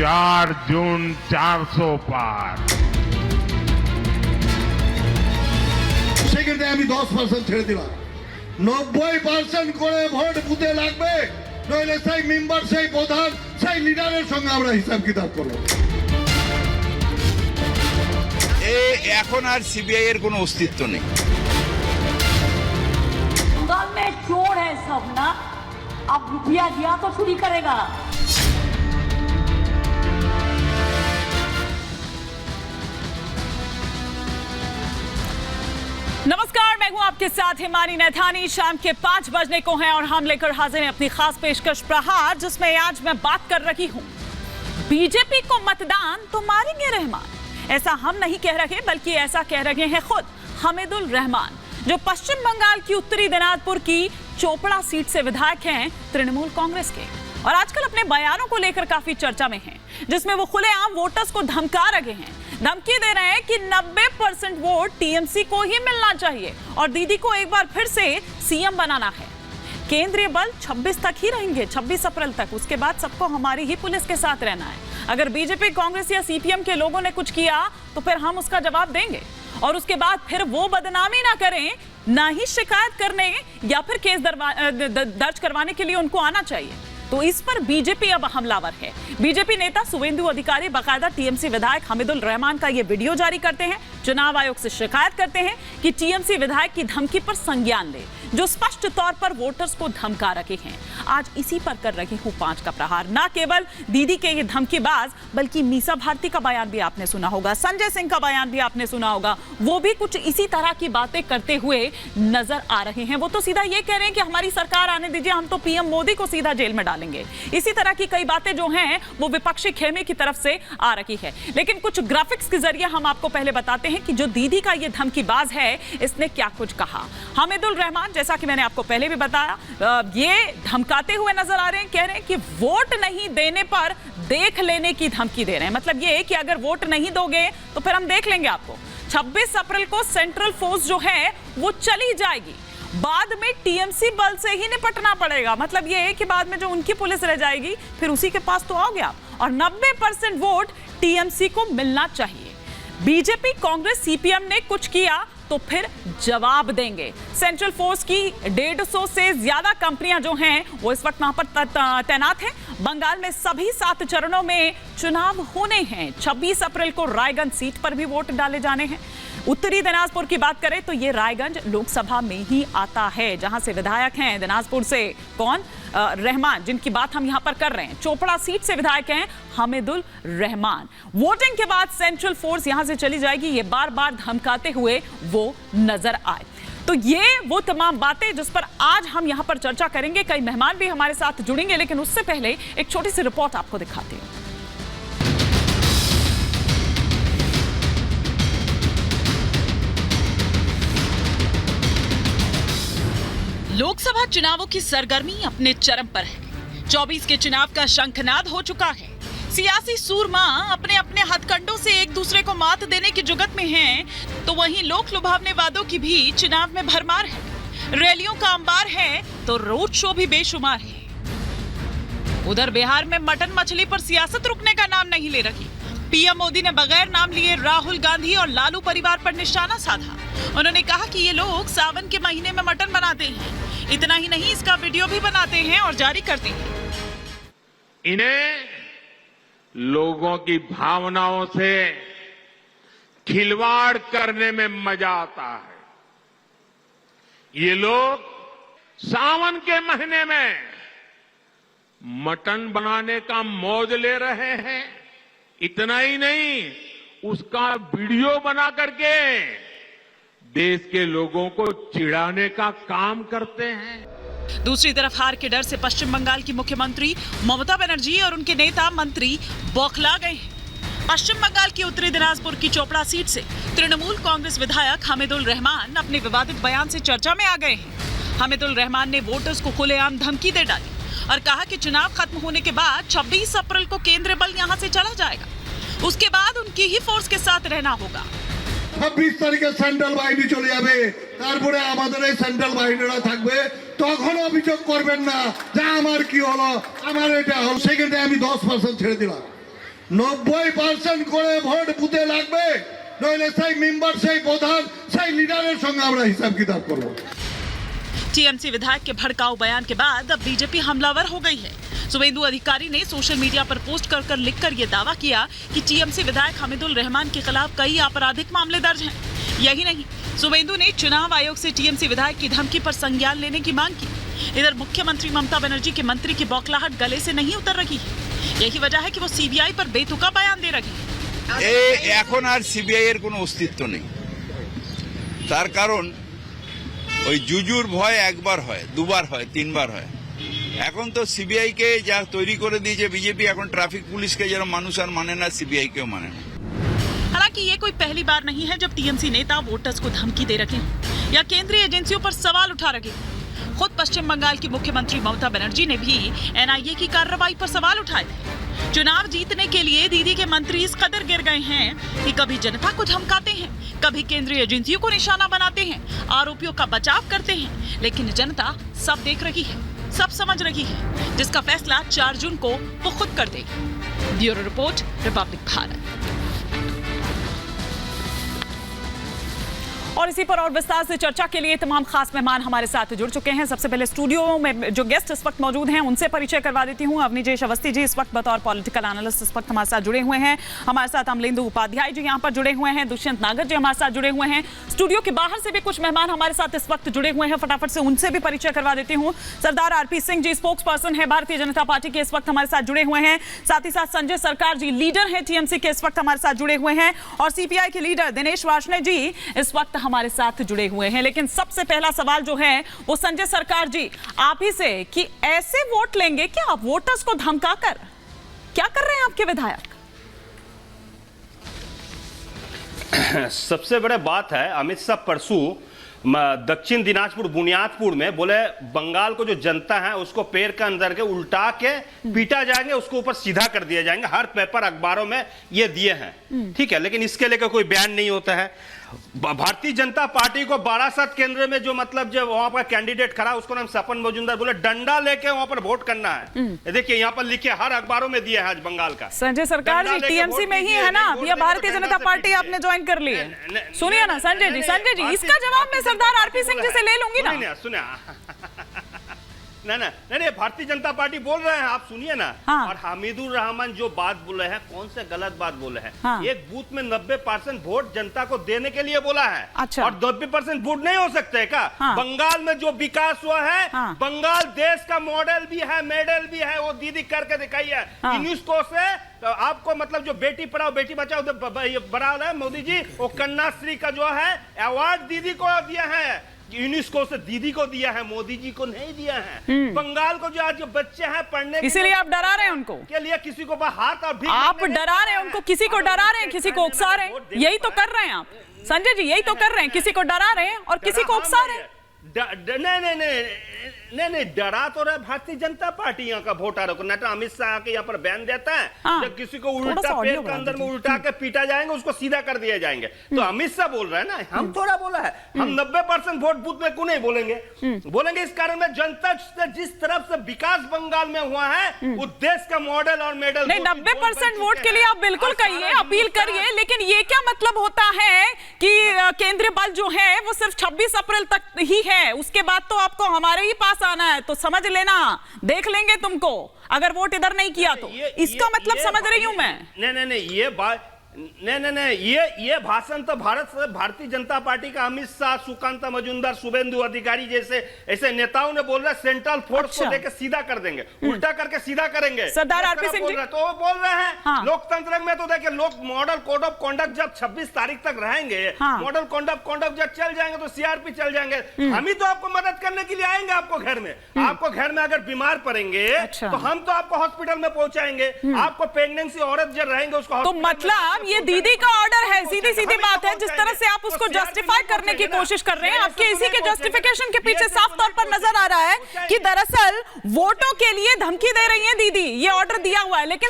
4 जून 400 পার। সেক্ষেত্রে আমি 10% ছেড়ে দিলাম। 90% করে ভোট বুথে লাগবে, নইলে সেই মেম্বার, সেই প্রধান, সেই লিডারের সঙ্গে আমরা হিসাব কিতাব করব। এখন আর সিবিআই এর কোনো অস্তিত্ব নেই। बंगाल में चोर है सब ना, अब रुपया दिया तो चोरी करेगा। नमस्कार, मैं हूं आपके साथ हिमानी नैथानी। शाम के 5 बजने को हैं और हम लेकर हाजिर हैं अपनी खास पेशकश प्रहार, जिसमें आज मैं बात कर रही हूं बीजेपी को मतदान तो मारेंगे रहमान। ऐसा हम नहीं कह रहे, बल्कि ऐसा कह रहे हैं खुद हमीदुल रहमान, जो पश्चिम बंगाल की उत्तरी दिनाजपुर की चोपड़ा सीट से विधायक हैं तृणमूल कांग्रेस के, और आजकल अपने बयानों को लेकर काफी चर्चा में हैं, जिसमें वो खुलेआम वोटर्स को धमका रहे हैं, धमकी दे रहे हैं कि 90% वोट टीएमसी को ही मिलना चाहिए और दीदी को एक बार फिर से सीएम बनाना है। केंद्रीय बल 26 तक ही रहेंगे, 26 अप्रैल तक। उसके बाद सबको हमारी ही पुलिस के साथ रहना है। अगर बीजेपी, कांग्रेस या सीपीएम के लोगों ने कुछ किया तो फिर हम उसका जवाब देंगे, और उसके बाद फिर वो बदनामी ना करें, ना ही शिकायत करने या फिर केस दर्ज करवाने के लिए उनको आना चाहिए। तो इस पर बीजेपी अब हमलावर है। बीजेपी नेता शुवेंदु अधिकारी बाकायदा टीएमसी विधायक हमीदुल रहमान का ये वीडियो जारी करते हैं, चुनाव आयोग से शिकायत करते हैं कि टीएमसी विधायक की धमकी पर संज्ञान ले, जो स्पष्ट तौर पर वोटर्स को धमका रहे हैं। आज इसी पर कर रही हूं 5 का प्रहार। ना केवल दीदी के ये धमकीबाज, बल्कि मीसा भारती का बयान भी आपने सुना होगा, संजय सिंह का बयान भी आपने सुना होगा। वो भी कुछ इसी तरह की बातें करते हुए नजर आ रहे हैं। वो तो सीधा ये कह रहे हैं कि हमारी सरकार आने दीजिए, हम तो पीएम मोदी को सीधा जेल में डालेंगे। इसी तरह की कई बातें जो हैं वो विपक्षी खेमे की तरफ से आ रही है। लेकिन कुछ ग्राफिक्स के जरिए हम आपको पहले बताते हैं कि जो दीदी का ये धमकीबाज है, इसने क्या कुछ कहा। हमीदुल रहमान, जैसा कि मैंने आपको पहले भी बताया, ये धमकाते हुए नजर आ रहे हैं, कह रहे हैं कि वोट नहीं देने पर देख लेने की धमकी दे रहे हैं। मतलब ये कि अगर वोट नहीं दोगे तो फिर हम देख लेंगे आपको। 26 अप्रैल को सेंट्रल फोर्स जो है वो चली जाएगी, बाद में टीएमसी बल से ही निपटना पड़ेगा। मतलब ये है कि बाद में जो उनकी पुलिस रह जाएगी फिर उसी के पास तो आओगे आप, और 90% वोट टीएमसी को मिलना चाहिए। बीजेपी, कांग्रेस, सीपीएम ने कुछ किया तो फिर जवाब देंगे। सेंट्रल फोर्स की 150 से ज्यादा कंपनियां जो हैं वो इस वक्त वहां पर तैनात हैं। बंगाल में सभी 7 चरणों में चुनाव होने हैं। 26 अप्रैल को रायगंज सीट पर भी वोट डाले जाने हैं। उत्तरी दिनाजपुर की बात करें तो ये रायगंज लोकसभा में ही आता है, जहां से विधायक हैं दिनाजपुर से कौन, रहमान, जिनकी बात हम यहां पर कर रहे हैं। चोपड़ा सीट से विधायक हैं हमीदुल रहमान। वोटिंग के बाद सेंट्रल फोर्स यहां से चली जाएगी, ये बार बार धमकाते हुए वो नजर आए। तो ये वो तमाम बातें जिस पर आज हम यहां पर चर्चा करेंगे। कई मेहमान भी हमारे साथ जुड़ेंगे, लेकिन उससे पहले एक छोटी सी रिपोर्ट आपको दिखाते हैं। लोकसभा चुनावों की सरगर्मी अपने चरम पर है। 24 के चुनाव का शंखनाद हो चुका है। सियासी सूरमा अपने अपने हथकंडों से एक दूसरे को मात देने की जुगत में हैं, तो वहीं लोक लुभावने वादों की भी चुनाव में भरमार है। रैलियों का अंबार है तो रोड शो भी बेशुमार है। उधर बिहार में मटन मछली पर सियासत रुकने का नाम नहीं ले रही। पीएम मोदी ने बगैर नाम लिए राहुल गांधी और लालू परिवार पर निशाना साधा। उन्होंने कहा कि ये लोग सावन के महीने में मटन बनाते हैं। इतना ही नहीं, इसका वीडियो भी बनाते हैं और जारी करते हैं। इन्हें लोगों की भावनाओं से खिलवाड़ करने में मजा आता है। ये लोग सावन के महीने में मटन बनाने का मौज ले रहे हैं। इतना ही नहीं, उसका वीडियो बना करके देश के लोगों को चिढ़ाने का काम करते हैं। दूसरी तरफ हार के डर से पश्चिम बंगाल की मुख्यमंत्री ममता बनर्जी और उनके नेता मंत्री बौखला गए हैं। पश्चिम बंगाल की उत्तरी दिनाजपुर की चोपड़ा सीट से तृणमूल कांग्रेस विधायक हमीदुल रहमान अपने विवादित बयान से चर्चा में आ गए हैं। हमीदुल रहमान ने वोटर्स को खुलेआम धमकी दे डाली और कहा कि चुनाव खत्म होने के बाद 26 अप्रैल को केंद्रीय बल यहां से चला जाएगा, उसके बाद उनकी ही फोर्स के साथ रहना होगा। 26 তারিখে সেন্ট্রাল বাহিনী চলে যাবে, তারপরে আমাদের এই সেন্ট্রাল বাহিনীরা থাকবে। তখন অভিযোগ করবেন না যে আমার কি হলো, আমার এটা হলো। সেক্ষেত্রে আমি 10% ছেড়ে দিলাম। 90% করে ভোট বুথে লাগবে, নইলে সেই মেম্বার সেই প্রধান সেই লিডারের সঙ্গে আমরা হিসাব কিতাব করব। टीएमसी विधायक के भड़काऊ बयान के बाद अब बीजेपी हमलावर हो गई है। सुवेंदु अधिकारी ने सोशल मीडिया पर पोस्ट कर लिखकर यह दावा किया कि टीएमसी विधायक हमीदुल रहमान के खिलाफ कई आपराधिक मामले दर्ज हैं। यही नहीं, सुवेंदु ने चुनाव आयोग से टीएमसी विधायक की धमकी पर संज्ञान लेने की मांग की। इधर मुख्यमंत्री ममता बनर्जी के मंत्री की बौखलाहट गले से नहीं उतर रही है। यही वजह है कि वो सीबीआई पर बेतुका बयान दे रही है। এখন আর সিবিআই এর কোনো অস্তিত্ব নেই। তার কারণ ওই জুজুর ভয় একবার হয়, দুবার হয়, তিনবার হয়। এখন তো সিবিআই কে যা তৈরি করে দিয়েছে বিজেপি, এখন ট্রাফিক পুলিশকে যেরকম মানুষ আর মানে না, সিবিআই কেও মানে না। हालांकि ये कोई पहली बार नहीं है जब टीएमसी नेता वोटर्स को धमकी दे रखे हैं या केंद्रीय एजेंसियों पर सवाल उठा रखे हैं। खुद पश्चिम बंगाल की मुख्यमंत्री ममता बनर्जी ने भी एनआईए की कार्रवाई पर सवाल उठाए थे। चुनाव जीतने के लिए दीदी के मंत्री इस कदर गिर गए हैं कि कभी जनता को धमकाते हैं, कभी केंद्रीय एजेंसियों को निशाना बनाते हैं, आरोपियों का बचाव करते हैं। लेकिन जनता सब देख रही है, सब समझ रही है, जिसका फैसला 4 जून को वो खुद कर देगी। Bureau report, Republic Bharat. और इसी पर और विस्तार से चर्चा के लिए तमाम खास मेहमान हमारे साथ जुड़ चुके हैं। सबसे पहले स्टूडियो में जो गेस्ट इस वक्त मौजूद हैं उनसे परिचय करवा देती हूं। अवनीजेश अवस्थी जी इस वक्त बतौर पॉलिटिकल एनालिस्ट इस वक्त हमारे साथ जुड़े हुए हैं। हमारे साथ अमलेंदु उपाध्याय जी यहाँ पर जुड़े हुए हैं। दुष्यंत नागर जी हमारे साथ जुड़े हुए हैं। स्टूडियो के बाहर से भी कुछ मेहमान हमारे साथ इस वक्त जुड़े हुए हैं, फटाफट से उनसे भी परिचय करवा देती हूँ। सरदार RP Singh ji spokes person है भारतीय जनता पार्टी के, इस वक्त हमारे साथ जुड़े हुए हैं। साथ ही साथ संजय सरकार जी लीडर है टीएमसी के, इस वक्त हमारे साथ जुड़े हुए हैं। और सीपीआई के लीडर दिनेश वार्ष्णेय जी इस वक्त हमारे साथ जुड़े हुए हैं। लेकिन सबसे पहला सवाल जो है वो संजय सरकार जी आप ही से कि ऐसे वोट लेंगे क्या आप वोटर्स को धमकाकर? क्या कर रहे हैं आपके विधायक? सबसे बड़ी बात है, अमित शाह परसों दक्षिण दिनाजपुर बुनियादपुर में बोले बंगाल को जो जनता है उसको पैर के अंदर के उल्टा के पीटा जाएंगे, उसको ऊपर सीधा कर दिया जाएंगे। हर पेपर अखबारों में ये दिए हैं, ठीक है। लेकिन इसके लेकर कोई बयान नहीं होता है। भारतीय जनता पार्टी को बारासात केंद्र में जो मतलब जो वहां पर कैंडिडेट खड़ा उसको नाम सपन मजूमदार बोले डंडा लेके वहां पर वोट करना है। देखिए यहाँ पर लिखे हर अखबारों में दिया है आज बंगाल का। संजय सरकार जी टीएमसी में ही है ना, या भारतीय जनता पार्टी आपने ज्वाइन कर ली है? सुनिए ना संजय जी इसका जवाब मैं सरदार आरपी सिंह जी से ले लूंगी ना। सुनिए नहीं, भारतीय जनता पार्टी बोल रहे हैं, आप सुनिए ना। हाँ। और हमीदुल रहमान जो बात बोले हैं, कौन से गलत बात बोले हैं? हाँ। एक बूथ में 90% वोट जनता को देने के लिए बोला है। अच्छा। और 90% वोट नहीं हो सकते है क्या? हाँ। बंगाल में जो विकास हुआ है, हाँ। बंगाल देश का मॉडल भी है, मेडल भी है, वो दीदी करके दिखाई है। हाँ। यूनेस्को से तो आपको मतलब जो बेटी पढ़ाओ बेटी बचाओ बढ़ा रहा है मोदी जी, वो कन्याश्री का जो है अवार्ड दीदी को दिया है। यूनेस्को से दीदी को दिया है, मोदी जी को नहीं दिया है। बंगाल को जो आज जो बच्चे हैं पढ़ने, इसीलिए आप डरा रहे हैं उनको के लिए किसी को हाथ और भीख आप डरा रहे हैं उनको, किसी को डरा रहे हैं, किसी को उकसा रहे हैं। यही तो कर रहे हैं आप संजय जी, यही तो कर रहे हैं। किसी को डरा रहे हैं और किसी को उकसा रहे हैं। नहीं, डरा तो रहे भारतीय जनता पार्टी यहाँ का वोटर को। न तो अमित शाह के यहाँ पर बयान देता है, हाँ। जब किसी को उल्टा पेट के अंदर में उल्टा के पीटा जाएंगे उसको सीधा कर दिए जाएंगे। तो अमित शाह बोल रहे हैं ना, हम थोड़ा बोला है। हम 90% वोट बूथ में क्यों नहीं बोलेंगे? बोलेंगे इस कारण में जनता से जिस तरफ से विकास बंगाल में हुआ है वो देश का मॉडल और मेडल नहीं, 90% वोट के लिए आप बिल्कुल कहिए, अपील करिए। लेकिन ये क्या मतलब होता है कि केंद्रीय बल जो है वो सिर्फ 26 अप्रैल तक ही है, उसके बाद तो आपको हमारे ही पास आना है। तो समझ लेना, देख लेंगे तुमको अगर वोट इधर नहीं किया तो। इसका मतलब समझ रही हूं मैं। नहीं, ये बात नहीं, ये भाषण तो भारतीय जनता पार्टी का अमित शाह, सुकांता मजूमदार, शुभेंदु अधिकारी जैसे ऐसे नेताओं ने बोल रहे सेंट्रल फोर्स को देकर सीधा कर देंगे, उल्टा करके सीधा करेंगे। सरदार आरपी सिंह जी तो वो बोल रहे हैं। हाँ। लोकतंत्र में तो देखिए लोग मॉडल कोड ऑफ कॉन्डक्ट जब 26 तारीख तक रहेंगे, हाँ। मॉडल कोड ऑफ कॉन्डक्ट जब चल जाएंगे तो सीआरपी चल जाएंगे। हम ही तो आपको मदद करने के लिए आएंगे आपको घर में। आपको घर में अगर बीमार पड़ेंगे अच्छा। तो हम तो आपको हॉस्पिटल में पहुंचाएंगे। आपको प्रेगनेंसी औरत जो रहेंगे उसको तो मतलब ये दीदी का ऑर्डर है, सीधी सीधी बात है। जिस तरह से आप उसको जस्टिफाई करने की कोशिश कर रहे हैं, आपके इसी के जस्टिफिकेशन के पीछे साफ तौर पर नजर आ रहा है कि दरअसल वोटों के लिए धमकी दे रही है दीदी, ये ऑर्डर दिया हुआ है। लेकिन